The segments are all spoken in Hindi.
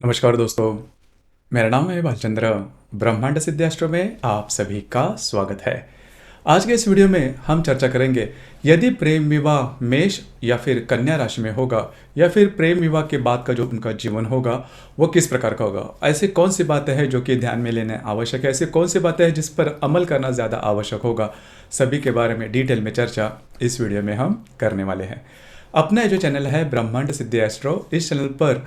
नमस्कार दोस्तों, मेरा नाम है भालचंद्र। ब्रह्मांड सिद्धास्ट्रो में आप सभी का स्वागत है। आज के इस वीडियो में हम चर्चा करेंगे यदि प्रेम विवाह मेष या फिर कन्या राशि में होगा या फिर प्रेम विवाह के बाद का जो उनका जीवन होगा वो किस प्रकार का होगा। ऐसी कौन सी बातें हैं जो कि ध्यान में लेना आवश्यक है, ऐसी कौन सी बातें हैं जिस पर अमल करना ज़्यादा आवश्यक होगा, सभी के बारे में डिटेल में चर्चा इस वीडियो में हम करने वाले हैं। अपना जो चैनल है ब्रह्मांड सिद्धि एस्ट्रो, इस चैनल पर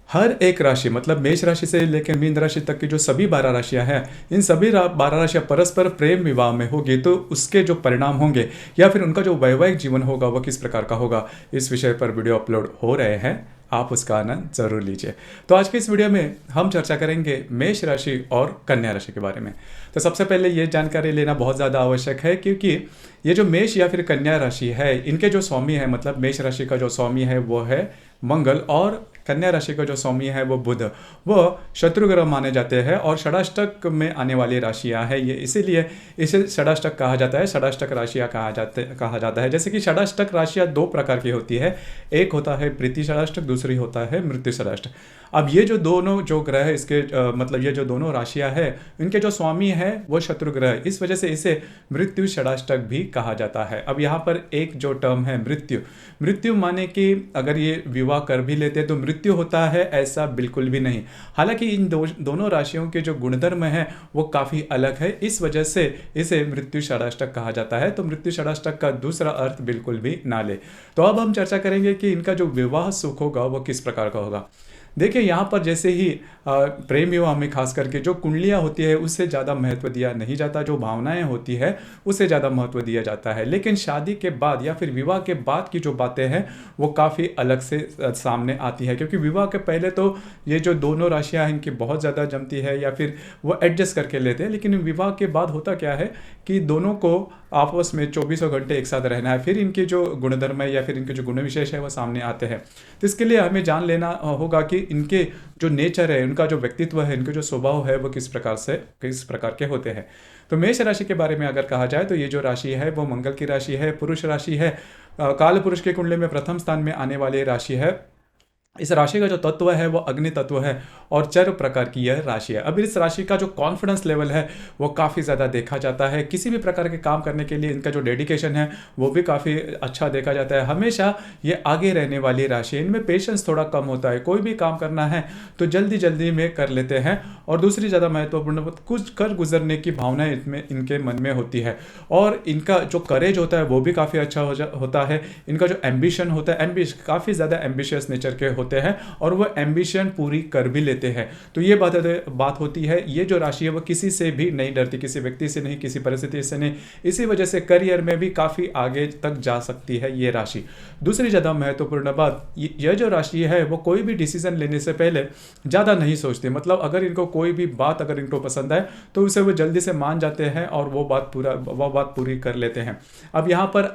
हर एक राशि मतलब मेष राशि से लेकर मीन राशि तक की जो सभी 12 राशियां हैं, इन सभी 12 राशियां परस्पर प्रेम विवाह में होगी तो उसके जो परिणाम होंगे या फिर उनका जो वैवाहिक जीवन होगा वो किस प्रकार का होगा, इस विषय पर वीडियो अपलोड हो रहे हैं। आप उसका आनंद जरूर लीजिए। तो आज के इस वीडियो में हम चर्चा करेंगे मेष राशि और कन्या राशि के बारे में। तो सबसे पहले ये जानकारी लेना बहुत ज़्यादा आवश्यक है क्योंकि ये जो मेष या फिर कन्या राशि है, इनके जो स्वामी है, मतलब मेष राशि का जो स्वामी है वो है मंगल और कन्या राशि का जो स्वामी है वो बुध, वो शत्रु ग्रह माने जाते हैं और षडाष्टक में आने वाली राशियां हैं ये, इसीलिए इसे षडाष्टक कहा जाता है, षडाष्टक राशियां कहा जाता है। जैसे कि षडाष्टक राशियां दो प्रकार की होती है, एक होता है प्रीति षडाष्टक, दूसरी होता है मृत्यु षडाष्टक। अब ये जो दोनों जो ग्रह है इसके मतलब ये जो दोनों राशियां हैं इनके जो स्वामी है वो शत्रु ग्रह है, इस वजह से इसे मृत्यु षडाष्टक भी कहा जाता है। अब यहाँ पर एक जो टर्म है मृत्यु, मृत्यु माने कि अगर ये विवाह कर भी लेते हैं तो मृत्यु होता है, ऐसा बिल्कुल भी नहीं। हालांकि इन दोनों राशियों के जो गुणधर्म है वो काफ़ी अलग है, इस वजह से इसे मृत्यु षडाष्टक कहा जाता है। तो मृत्यु षडाष्टक का दूसरा अर्थ बिल्कुल भी ना ले। तो अब हम चर्चा करेंगे कि इनका जो विवाह सुख होगा वो किस प्रकार का होगा। देखिए यहाँ पर जैसे ही प्रेम विवाह में खास करके जो कुंडलियाँ होती है उससे ज़्यादा महत्व दिया नहीं जाता, जो भावनाएं होती है उससे ज़्यादा महत्व दिया जाता है। लेकिन शादी के बाद या फिर विवाह के बाद की जो बातें हैं वो काफ़ी अलग से सामने आती है, क्योंकि विवाह के पहले तो ये जो दोनों राशियाँ हैं इनकी बहुत ज़्यादा जमती है या फिर वो एडजस्ट करके लेते हैं। लेकिन विवाह के बाद होता क्या है कि दोनों को आपस में 24 घंटे एक साथ रहना है, फिर इनके जो गुणधर्म है या फिर इनके जो गुण विशेष है वो सामने आते हैं। तो इसके लिए हमें जान लेना होगा कि इनके जो नेचर है, इनका जो व्यक्तित्व है, इनके जो स्वभाव है वो किस प्रकार के होते हैं। तो मेष राशि के बारे में अगर कहा जाए तो ये जो राशि है वो मंगल की राशि है, पुरुष राशि है, काल पुरुष के कुंडली में प्रथम स्थान में आने वाली राशि है। इस राशि का जो तत्व है वो अग्नि तत्व है और चर प्रकार की यह राशि है। अब इस राशि का जो कॉन्फिडेंस लेवल है वो काफ़ी ज़्यादा देखा जाता है, किसी भी प्रकार के काम करने के लिए इनका जो डेडिकेशन है वो भी काफ़ी अच्छा देखा जाता है। हमेशा ये आगे रहने वाली राशि है, इनमें पेशेंस थोड़ा कम होता है, कोई भी काम करना है तो जल्दी जल्दी में कर लेते हैं। और दूसरी ज़्यादा महत्वपूर्ण कुछ कर गुजरने की भावना इनमें इनके मन में होती है और इनका जो करेज होता है वो भी काफ़ी अच्छा होता है। इनका जो एम्बिशन होता है, काफ़ी ज़्यादा एम्बिशियस नेचर के होते हैं और वो एम्बिशन पूरी कर भी लेते हैं। तो ये बात होती है, ये जो राशि है वो किसी से भी नहीं डरती, किसी व्यक्ति से नहीं, किसी परिस्थिति से नहीं, इसी वजह से करियर में भी काफ़ी आगे तक जा सकती है ये राशि। दूसरी ज़्यादा महत्वपूर्ण बात, यह जो राशि है वो कोई भी डिसीजन लेने से पहले ज़्यादा नहीं सोचते, मतलब अगर इनको कोई भी बात अगर इनको पसंद आए तो उसे वो जल्दी से मान जाते हैं और वो बात पूरी कर लेते हैं। अब यहाँ पर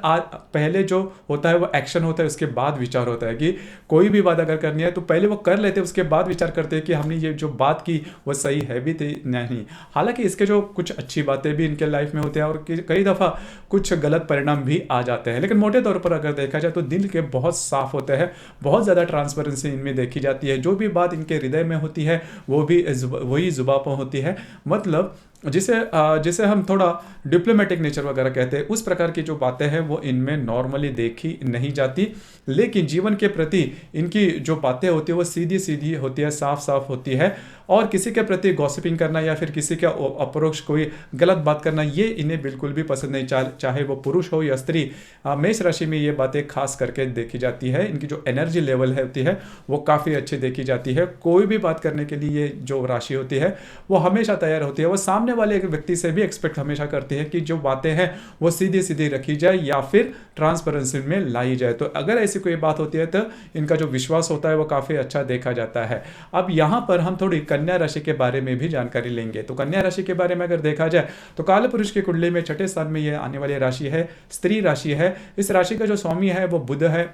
पहले जो होता है वो एक्शन होता है, उसके बाद विचार होता है कि कोई भी बात अगर करनी है तो पहले वो कर लेते हैं, उसके बाद विचार करते हैं कि हमने ये जो बात की वो सही है भी थी नहीं। हालांकि इसके जो कुछ अच्छी बातें भी इनके लाइफ में होते हैं और कई दफ़ा कुछ गलत परिणाम भी आ जाते हैं, लेकिन मोटे तौर पर अगर देखा जाए तो दिल के बहुत साफ होते हैं, बहुत ज़्यादा ट्रांसपेरेंसी इनमें देखी जाती है। जो भी बात इनके हृदय में होती है वो भी वही जुबान पर होती है, मतलब जिसे हम थोड़ा डिप्लोमेटिक नेचर वगैरह कहते हैं, उस प्रकार की जो बातें हैं वो इनमें नॉर्मली देखी नहीं जाती। लेकिन जीवन के प्रति इनकी जो बातें होती है वो सीधी सीधी होती है, साफ साफ होती है और किसी के प्रति गॉसिपिंग करना या फिर किसी का अपरोक्ष कोई गलत बात करना ये इन्हें बिल्कुल भी पसंद नहीं, चाहे वो पुरुष हो या स्त्री। मेष राशि में ये बातें खास करके देखी जाती है। इनकी जो एनर्जी लेवल होती है वो काफ़ी अच्छी देखी जाती है। कोई भी बात करने के लिए ये जो राशि होती है वो हमेशा तैयार होती है, वो सामने वाले एक व्यक्ति से भी एक्सपेक्ट हमेशा करती है कि जो बातें हैं वो सीधी सीधी रखी जाए या फिर ट्रांसपेरेंसी में लाई जाए। तो अगर ऐसी कोई बात होती है तो इनका जो विश्वास होता है वो काफ़ी अच्छा देखा जाता है। अब यहाँ पर हम थोड़ी कन्या राशि के बारे में भी जानकारी लेंगे। तो कन्या राशि के बारे में अगर देखा जाए तो काल पुरुष की कुंडली में छठे स्थान में यह आने वाली राशि है, स्त्री राशि है। इस राशि का जो स्वामी है वो बुध है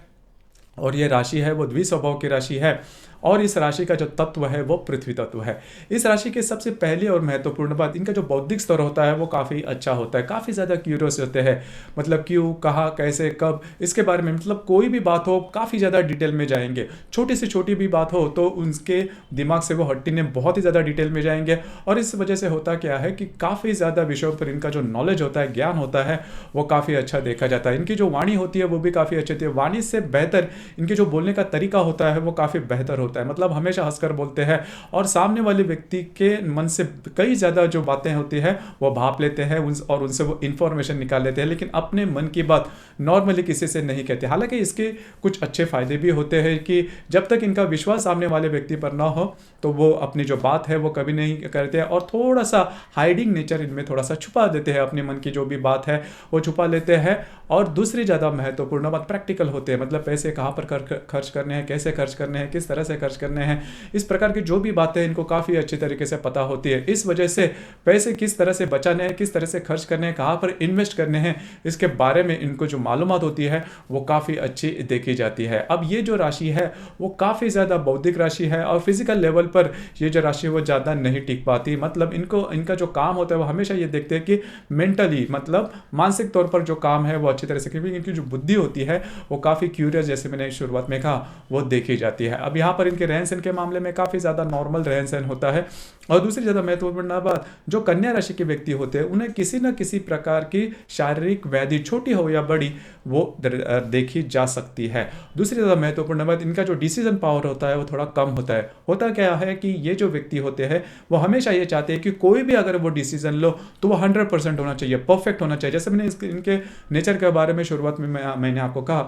और ये राशि है वो द्विस्वभाव की राशि है और इस राशि का जो तत्व है वो पृथ्वी तत्व है। इस राशि की सबसे पहली और महत्वपूर्ण बात, इनका जो बौद्धिक स्तर होता है वो काफ़ी अच्छा होता है, काफ़ी ज़्यादा क्यूरियस होते हैं, मतलब क्यों, कहाँ, कैसे, कब, इसके बारे में, मतलब कोई भी बात हो काफ़ी ज़्यादा डिटेल में जाएंगे। छोटी से छोटी भी बात हो तो उनके दिमाग से वो हट्टी ने बहुत ही ज़्यादा डिटेल में जाएंगे। और इस वजह से होता क्या है कि काफ़ी ज़्यादा विषयों पर इनका जो नॉलेज होता है, ज्ञान होता है, वो काफ़ी अच्छा देखा जाता है। इनकी जो वाणी होती है वो भी काफ़ी अच्छी होती है। वाणी से बेहतर इनके जो बोलने का तरीका होता है वो काफ़ी बेहतर होता है, मतलब हमेशा हंसकर बोलते हैं और सामने वाले व्यक्ति के मन से कई ज़्यादा जो बातें होती है वो भाप लेते हैं और उनसे वो इन्फॉर्मेशन निकाल लेते हैं, लेकिन अपने मन की बात नॉर्मली किसी से नहीं कहते। हालांकि इसके कुछ अच्छे फायदे भी होते हैं कि जब तक इनका विश्वास सामने वाले व्यक्ति पर ना हो तो वो अपनी जो बात है वो कभी नहीं करते हैं, और थोड़ा सा हाइडिंग नेचर इनमें थोड़ा सा छुपा देते हैं, अपने मन की जो भी बात है वो छुपा लेते हैं। और दूसरी ज़्यादा महत्वपूर्ण बात, प्रैक्टिकल होते हैं, मतलब पैसे कहाँ पर खर्च करने हैं, कैसे खर्च करने हैं, किस तरह से खर्च करने हैं, इस प्रकार की जो भी बातें इनको काफ़ी अच्छी तरीके से पता होती है। इस वजह से पैसे किस तरह से बचाने हैं, किस तरह से खर्च करने हैं, कहाँ पर इन्वेस्ट करने हैं, इसके बारे में इनको जो मालूमात होती है वो काफ़ी अच्छी देखी जाती है। अब ये जो राशि है वो काफ़ी ज़्यादा बौद्धिक राशि है, और फिजिकल लेवल पर ये जो राशि वो ज़्यादा नहीं टिक पाती, मतलब इनका जो काम होता है वो हमेशा ये देखते हैं कि मेंटली, मतलब मानसिक तौर पर जो काम है वो अच्छी तरह से, क्योंकि इनकी जो बुद्धि होती है वो काफ़ी क्यूरियस, जैसे मैंने शुरुआत में कहा, वो देखी जाती है। अब यहाँ पर इनके रहन सहन के मामले में काफ़ी ज़्यादा नॉर्मल रहन सहन होता है। और दूसरी ज़्यादा महत्वपूर्ण बात, जो कन्या राशि के व्यक्ति होते हैं उन्हें किसी न किसी प्रकार की शारीरिक व्याधि, छोटी हो या बड़ी, वो देखी जा सकती है। दूसरी ज़्यादा महत्वपूर्ण बात, इनका जो डिसीजन पावर होता है वो थोड़ा कम होता है। होता क्या है कि ये जो व्यक्ति होते हैं वो हमेशा ये चाहते हैं कि कोई भी अगर वो डिसीजन लो तो वो 100% होना चाहिए, परफेक्ट होना चाहिए। जैसे मैंने इनके नेचर के बारे में शुरुआत में मैंने आपको कहा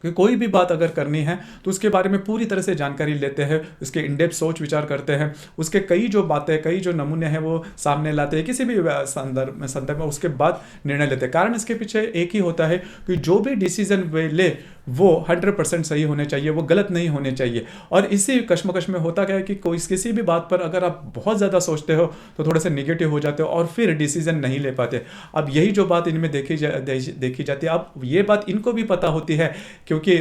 कि कोई भी बात अगर करनी है तो उसके बारे में पूरी तरह से जानकारी लेते हैं, उसके इनडेप्थ सोच विचार करते हैं, उसके कई जो बातें, कई जो नमूने हैं वो सामने लाते हैं किसी भी संदर्भ में, उसके बाद निर्णय लेते हैं। कारण इसके पीछे एक ही होता है कि जो भी डिसीजन वे ले वो 100% सही होने चाहिए, वो गलत नहीं होने चाहिए। और इसी कश्मकश में होता क्या है कि किसी भी बात पर अगर आप बहुत ज़्यादा सोचते हो तो थोड़े से निगेटिव हो जाते हो और फिर डिसीजन नहीं ले पाते। अब यही जो बात इनमें देखी जाती है। अब ये बात इनको भी पता होती है, क्योंकि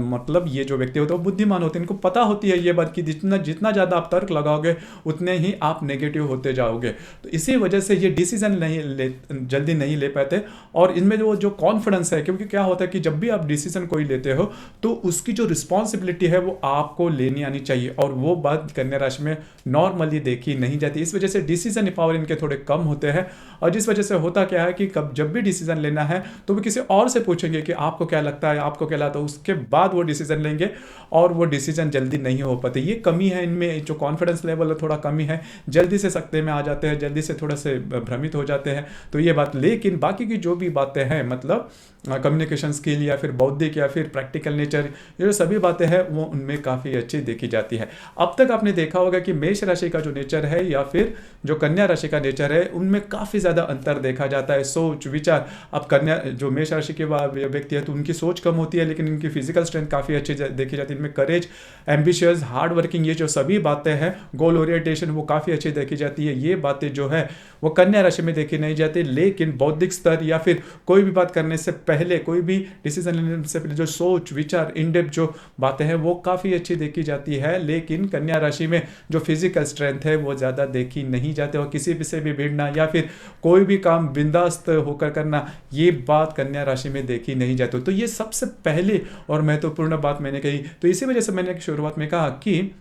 मतलब ये जो व्यक्ति होते हैं वो बुद्धिमान होते हैं, इनको पता होती है ये बात कि जितना ज़्यादा आप तर्क लगाओगे उतने ही आप नेगेटिव होते जाओगे। तो इसी वजह से ये डिसीजन जल्दी नहीं ले पाते। और इनमें जो कॉन्फिडेंस है, क्योंकि क्या होता है कि जब भी आप डिसीजन कोई लेते हो तो उसकी जो रिस्पॉन्सिबिलिटी है वो आपको लेनी आनी चाहिए, और वो बात कन्या राशि में नॉर्मली देखी नहीं जाती। इस वजह से डिसीजन पावर इनके थोड़े कम होते हैं, और जिस वजह से होता क्या है कि जब भी डिसीजन लेना है तो वो किसी और से पूछेंगे कि आपको क्या लगता है, आपको क्या लगता है, उसके बाद वो डिसीजन लेंगे, और वो डिसीजन जल्दी नहीं हो पाते। ये कमी है इनमें, जो कॉन्फिडेंस लेवल है थोड़ा कमी है, जल्दी से सकते में आ जाते हैं, जल्दी से थोड़ा से भ्रमित हो जाते हैं। तो ये बात, लेकिन बाकी की जो भी बातें हैं, मतलब कम्युनिकेशन स्किल या फिर बौद्धिक या फिर प्रैक्टिकल नेचर, ये जो सभी बातें हैं वो उनमें काफ़ी अच्छी देखी जाती है। अब तक आपने देखा होगा कि मेष राशि का जो नेचर है या फिर जो कन्या राशि का नेचर है उनमें काफ़ी ज़्यादा अंतर देखा जाता है, सोच विचार। अब कन्या जो मेष राशि के व्यक्ति है तो उनकी सोच कम होती है, लेकिन इनकी फिजिकल स्ट्रेंथ काफ़ी अच्छी देखी जाती है। इनमें करेज, एम्बिशियस, हार्ड वर्किंग, ये जो सभी बातें हैं, गोल ओरिएंटेशन, वो काफ़ी अच्छी देखी जाती है। ये बातें जो है वो कन्या राशि में देखी नहीं जाती, लेकिन बौद्धिक स्तर या फिर कोई भी बात करने से पहले, कोई भी डिसीजन लेने से पहले जो सोच विचार, इनडेप्थ जो बातें हैं वो काफ़ी अच्छी देखी जाती है। लेकिन कन्या राशि में जो फिजिकल स्ट्रेंथ है वो ज़्यादा देखी नहीं जाती, और किसी भी से भी भिड़ना या फिर कोई भी काम बिंदास्त होकर करना, ये बात कन्या राशि में देखी नहीं जाती। तो ये सबसे पहले और महत्वपूर्ण बात मैंने कही। तो इसी वजह से मैंने शुरुआत में कहा कि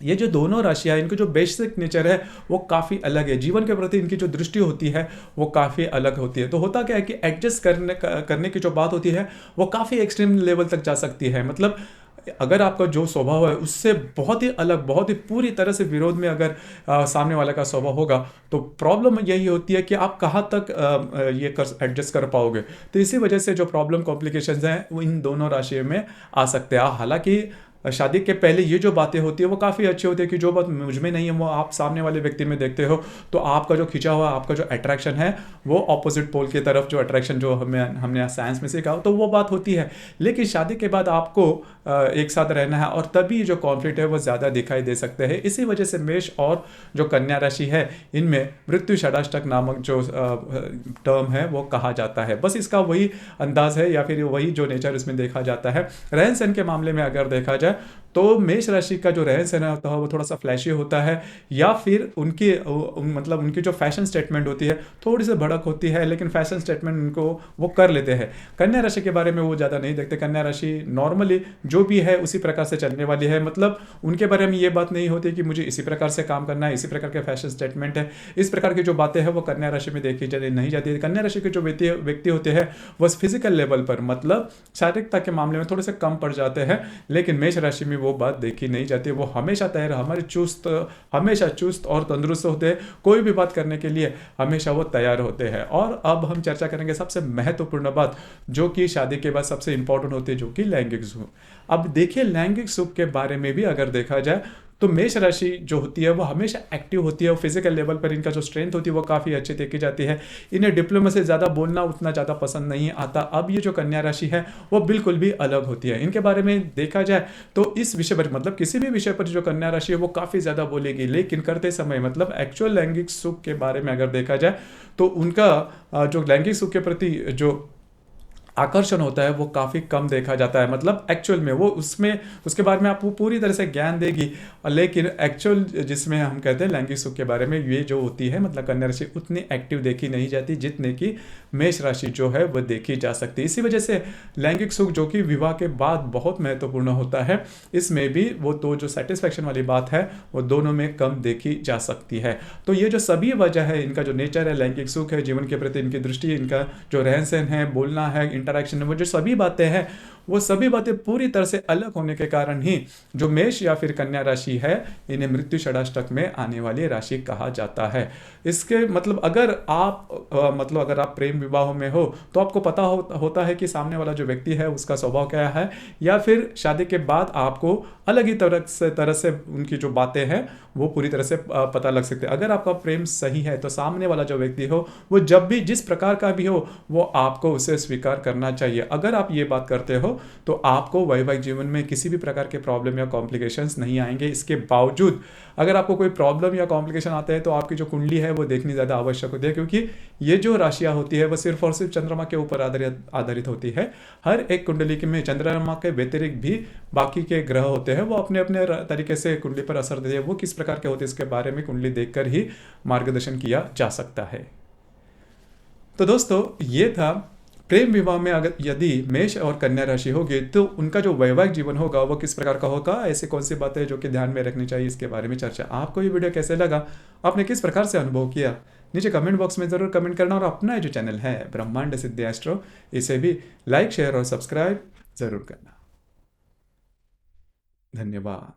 ये जो दोनों राशियाँ, इनको जो बेसिक नेचर है वो काफ़ी अलग है, जीवन के प्रति इनकी जो दृष्टि होती है वो काफ़ी अलग होती है। तो होता क्या है कि एडजस्ट करने की जो बात होती है वो काफ़ी एक्सट्रीम लेवल तक जा सकती है। मतलब अगर आपका जो स्वभाव है उससे बहुत ही अलग, बहुत ही पूरी तरह से विरोध में अगर सामने वाले का स्वभाव होगा तो प्रॉब्लम यही होती है कि आप कहाँ तक ये एडजस्ट कर पाओगे। तो इसी वजह से जो प्रॉब्लम कॉम्प्लिकेशंस हैं वो इन दोनों राशियों में आ सकते हैं। हालांकि शादी के पहले ये जो बातें होती है वो काफ़ी अच्छी होती है कि जो बात मुझ में नहीं है वो आप सामने वाले व्यक्ति में देखते हो, तो आपका जो खिंचा हुआ, आपका जो अट्रैक्शन है वो ऑपोजिट पोल की तरफ, जो अट्रैक्शन जो हमने साइंस में सीखा तो वो बात होती है। लेकिन शादी के बाद आपको एक साथ रहना है, और तभी जो कॉन्फ्लिक्ट है वो ज़्यादा दिखाई दे सकते हैं। इसी वजह से मेष और जो कन्या राशि है इनमें मृत्यु षडाष्टक नामक जो टर्म है वो कहा जाता है। बस इसका वही अंदाज है या फिर वही जो नेचर इसमें देखा जाता है। रहन सहन के मामले में अगर देखा जाए तो मेष राशि का जो रहन सहन होता है वो थोड़ा सा फ्लैशी होता है, या फिर मतलब उनकी जो फैशन स्टेटमेंट होती है थोड़ी सी भड़क होती है, लेकिन फैशन स्टेटमेंट उनको वो कर लेते हैं। कन्या राशि के बारे में वो ज़्यादा नहीं देखते। कन्या राशि नॉर्मली जो भी है उसी प्रकार से चलने वाली है, मतलब उनके बारे में ये बात नहीं होती कि मुझे इसी प्रकार से काम करना है, इसी प्रकार के फैशन स्टेटमेंट है, इस प्रकार की जो बातें हैं वो कन्या राशि में देखी नहीं जाती है। कन्या राशि के जो व्यक्ति होते हैं वो फिजिकल लेवल पर, मतलब शारीरिकता के मामले में थोड़े से कम पड़ जाते हैं, लेकिन मेष राशि में वो बात देखी नहीं जाती। वो हमेशा तैयार, हमेशा चुस्त और तंदुरुस्त होते हैं, कोई भी बात करने के लिए हमेशा वो तैयार होते हैं। और अब हम चर्चा करेंगे सबसे महत्वपूर्ण बात, जो कि शादी के बाद सबसे इंपॉर्टेंट होती है, जो कि लैंगिक सुख। अब देखिए, लैंगिक सुख के बारे में भी अगर देखा जाए तो मेष राशि जो होती है वो हमेशा एक्टिव होती है, और फिजिकल लेवल पर इनका जो स्ट्रेंथ होती है वो काफ़ी अच्छी देखी जाती है। इन्हें डिप्लोमा से ज़्यादा बोलना उतना ज़्यादा पसंद नहीं आता। अब ये जो कन्या राशि है वो बिल्कुल भी अलग होती है। इनके बारे में देखा जाए तो इस विषय पर, मतलब किसी भी विषय पर जो कन्या राशि है वो काफ़ी ज़्यादा बोलेगी, लेकिन करते समय, मतलब एक्चुअल लैंगिक सुख के बारे में अगर देखा जाए तो उनका जो लैंगिक सुख के प्रति जो आकर्षण होता है वो काफ़ी कम देखा जाता है। मतलब एक्चुअल में वो उसके बारे में आपको पूरी तरह से ज्ञान देगी, लेकिन एक्चुअल जिसमें हम कहते हैं लैंगिक सुख के बारे में, ये जो होती है मतलब कन्या राशि उतनी एक्टिव देखी नहीं जाती जितने की मेष राशि जो है वो देखी जा सकती है। इसी वजह से लैंगिक सुख जो कि विवाह के बाद बहुत महत्वपूर्ण होता है, इसमें भी वो तो जो सेटिस्फैक्शन वाली बात है वो दोनों में कम देखी जा सकती है। तो ये जो सभी वजह है, इनका जो नेचर है, लैंगिक सुख है, जीवन के प्रति इनकी दृष्टि, इनका जो रहन सहन है, बोलना है, इंटरेक्शन है, वो जो सभी बातें हैं वो सभी बातें पूरी तरह से अलग होने के कारण ही जो मेष या फिर कन्या राशि है इन्हें मृत्यु षडाष्टक में आने वाली राशि कहा जाता है। इसके मतलब अगर आप प्रेम विवाह में हो तो आपको पता होता है कि सामने वाला जो व्यक्ति है उसका स्वभाव क्या है, या फिर शादी के बाद आपको अलग ही तरह से उनकी जो बातें हैं वो पूरी तरह से पता लग सकते हैं। अगर आपका प्रेम सही है तो सामने वाला जो व्यक्ति हो वो जब भी जिस प्रकार का भी हो वो आपको उसे स्वीकार करना चाहिए। अगर आप ये बात करते हो तो आपको वैवाहिक जीवन में किसी भी प्रकार के प्रॉब्लम या कॉम्प्लिकेशंस नहीं आएंगे। इसके बावजूद अगर आपको कोई प्रॉब्लम या कॉम्प्लिकेशन आते हैं तो आपकी जो कुंडली है वो देखनी ज़्यादा आवश्यक होती है, क्योंकि ये जो राशियाँ होती है वो सिर्फ और सिर्फ चंद्रमा के ऊपर आधारित होती है। हर एक कुंडली में चंद्रमा के व्यतिरिक्त भी बाकी के ग्रह होते हैं, वो अपने अपने तरीके से कुंडली पर असर देते हैं। वो किस प्रकार के होते हैं इसके बारे में कुंडली देखकर ही मार्गदर्शन किया जा सकता है। तो दोस्तों, ये था प्रेम विवाह में अगर यदि मेष और कन्या राशि होगी तो उनका जो वैवाहिक जीवन होगा वो किस प्रकार का होगा, ऐसी कौन सी बातें जो कि ध्यान में रखनी चाहिए, इसके बारे में चर्चा। आपको ये वीडियो कैसे लगा, आपने किस प्रकार से अनुभव किया, नीचे कमेंट बॉक्स में ज़रूर कमेंट करना, और अपना जो चैनल है ब्रह्मांड सिद्धि एस्ट्रो, इसे भी लाइक, शेयर और सब्सक्राइब ज़रूर करना। धन्यवाद।